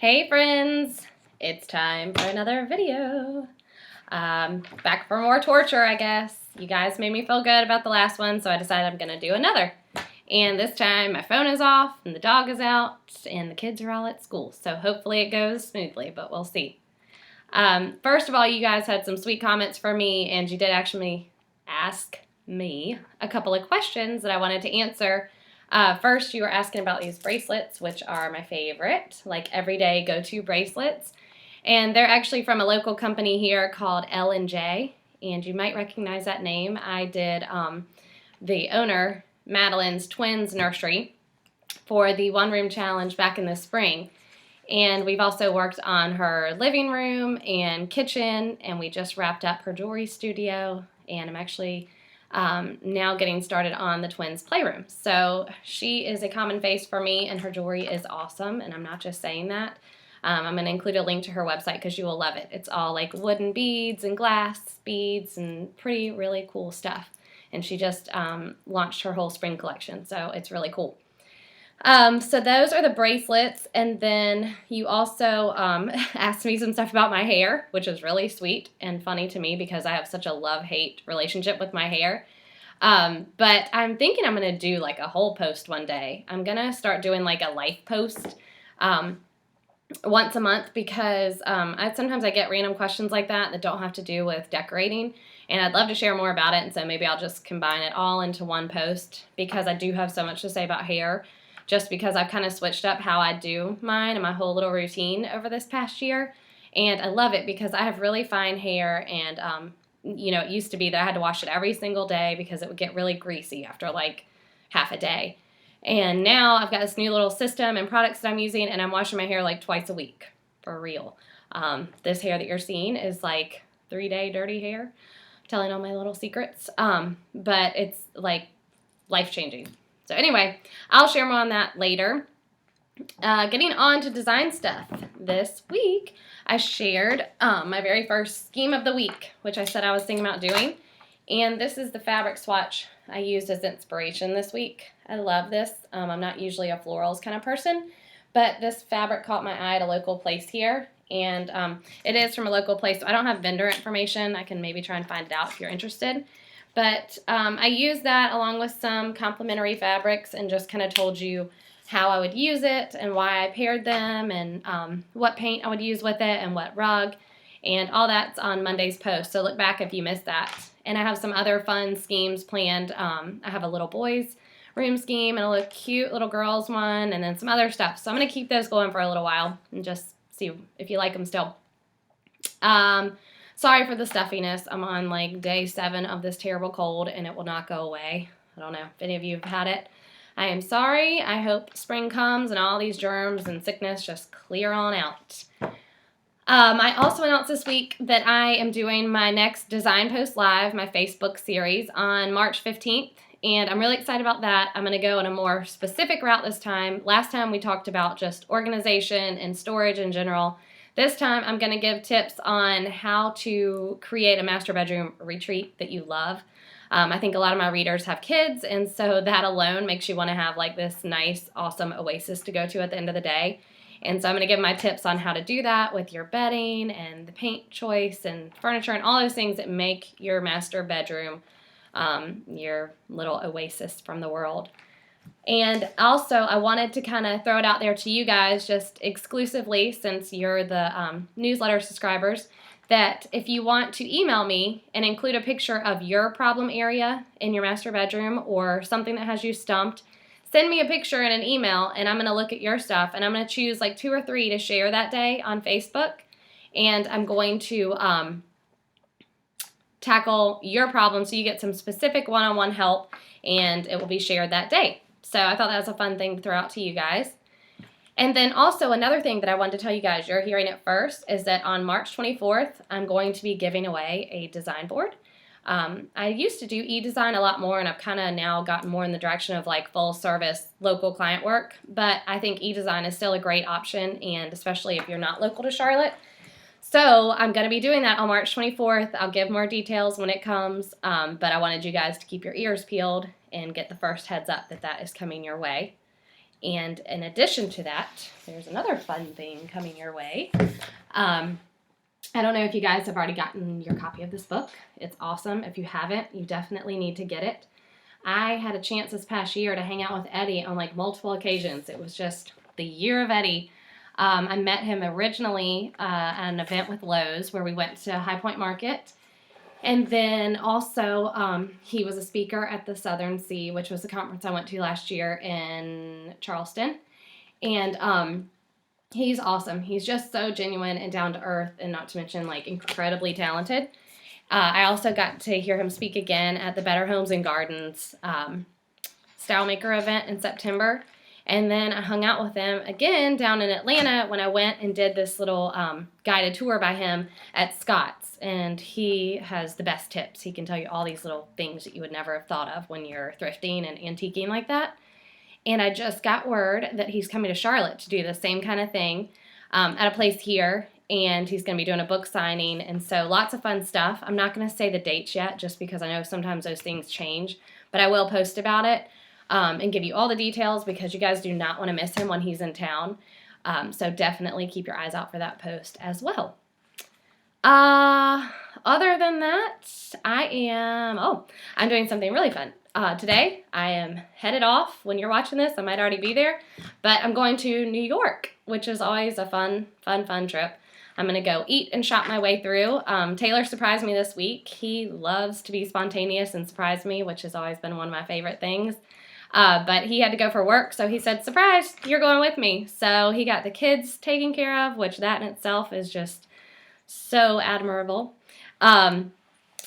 Hey friends, it's time for another video. Back for more torture, I guess. You guys made me feel good about the last one, so I decided I'm gonna do another. And this time my phone is off and the dog is out and the kids are all at school. So hopefully it goes smoothly, but we'll see. First of all, you guys had some sweet comments for me and you did actually ask me a couple of questions that I wanted to answer. First, you were asking about these bracelets, which are my favorite, like everyday go-to bracelets. And they're actually from a local company here called L&J, and you might recognize that name. I did the owner, Madeline's twins nursery, for the One Room Challenge back in the spring. And we've also worked on her living room and kitchen, and we just wrapped up her jewelry studio, and I'm actually now getting started on the twins' playroom. So she is a common face for me, and her jewelry is awesome, and I'm not just saying that. I'm going to include a link to her website because you will love it. It's all like wooden beads and glass beads and pretty, really cool stuff. And she just launched her whole spring collection, so it's really cool. So those are the bracelets, and then you also asked me some stuff about my hair, which is really sweet and funny to me because I have such a love-hate relationship with my hair. But I'm thinking I'm going to do like a whole post one day. I'm going to start doing like a life post once a month because sometimes I get random questions like that don't have to do with decorating, and I'd love to share more about it, and so maybe I'll just combine it all into one post because I do have so much to say about hair. Just because I've kind of switched up how I do mine and my whole little routine over this past year. And I love it because I have really fine hair, and, it used to be that I had to wash it every single day because it would get really greasy after like half a day. And now I've got this new little system and products that I'm using, and I'm washing my hair like twice a week, for real. This hair that you're seeing is like 3-day dirty hair. I'm telling all my little secrets. But it's like life-changing. So anyway, I'll share more on that later. Getting on to design stuff. This week, I shared my very first scheme of the week, which I said I was thinking about doing. And this is the fabric swatch I used as inspiration this week. I love this. I'm not usually a florals kind of person, but this fabric caught my eye at a local place here. And it is from a local place, so I don't have vendor information. I can maybe try and find it out if you're interested. But I used that along with some complementary fabrics and just kind of told you how I would use it and why I paired them and what paint I would use with it and what rug. And all that's on Monday's post, so look back if you missed that. And I have some other fun schemes planned. I have a little boys room scheme and a little cute little girls one and then some other stuff. So I'm going to keep those going for a little while and just see if you like them still. Sorry for the stuffiness. I'm on like day 7 of this terrible cold and it will not go away. I don't know if any of you have had it. I am sorry. I hope spring comes and all these germs and sickness just clear on out. I also announced this week that I am doing my next Design Post Live, my Facebook series, on March 15th. And I'm really excited about that. I'm going to go in a more specific route this time. Last time we talked about just organization and storage in general. This time, I'm going to give tips on how to create a master bedroom retreat that you love. I think a lot of my readers have kids, and so that alone makes you want to have like this nice, awesome oasis to go to at the end of the day. And so I'm going to give my tips on how to do that with your bedding and the paint choice and furniture and all those things that make your master bedroom your little oasis from the world. And also, I wanted to kind of throw it out there to you guys just exclusively since you're the newsletter subscribers that if you want to email me and include a picture of your problem area in your master bedroom or something that has you stumped, send me a picture in an email and I'm going to look at your stuff and I'm going to choose like 2 or 3 to share that day on Facebook. And I'm going to tackle your problem so you get some specific one-on-one help and it will be shared that day. So I thought that was a fun thing to throw out to you guys. And then also another thing that I wanted to tell you guys, you're hearing it first, is that on March 24th, I'm going to be giving away a design board. I used to do e-design a lot more, and I've kind of now gotten more in the direction of like full service local client work. But I think e-design is still a great option, and especially if you're not local to Charlotte. So I'm going to be doing that on March 24th. I'll give more details when it comes, but I wanted you guys to keep your ears peeled and get the first heads up that that is coming your way. And in addition to that, there's another fun thing coming your way. I don't know if you guys have already gotten your copy of this book. It's awesome. If you haven't, you definitely need to get it. I had a chance this past year to hang out with Eddie on like multiple occasions. It was just the year of Eddie. I met him originally at an event with Lowe's where we went to High Point Market. And then also he was a speaker at the Southern Sea, which was the conference I went to last year in Charleston. And he's awesome. He's just so genuine and down to earth, and not to mention like incredibly talented. I also got to hear him speak again at the Better Homes and Gardens Style Maker event in September. And then I hung out with him again down in Atlanta when I went and did this little guided tour by him at Scott's. And he has the best tips. He can tell you all these little things that you would never have thought of when you're thrifting and antiquing like that. And I just got word that he's coming to Charlotte to do the same kind of thing at a place here. And he's going to be doing a book signing. And so lots of fun stuff. I'm not going to say the dates yet just because I know sometimes those things change. But I will post about it. And give you all the details because you guys do not want to miss him when he's in town. So definitely keep your eyes out for that post as well. Other than that, I'm doing something really fun. Today, I am headed off. When you're watching this, I might already be there. But I'm going to New York, which is always a fun trip. I'm going to go eat and shop my way through. Taylor surprised me this week. He loves to be spontaneous and surprise me, which has always been one of my favorite things. But he had to go for work, so he said, surprise, you're going with me. So he got the kids taken care of, which that in itself is just so admirable. And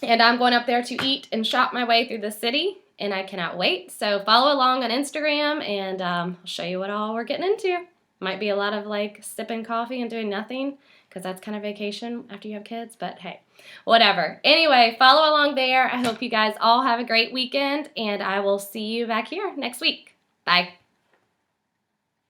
I'm going up there to eat and shop my way through the city, and I cannot wait. So follow along on Instagram, and I'll show you what all we're getting into. Might be a lot of like sipping coffee and doing nothing, because that's kind of vacation after you have kids, but hey, whatever. Anyway, follow along there. I hope you guys all have a great weekend, and I will see you back here next week. Bye.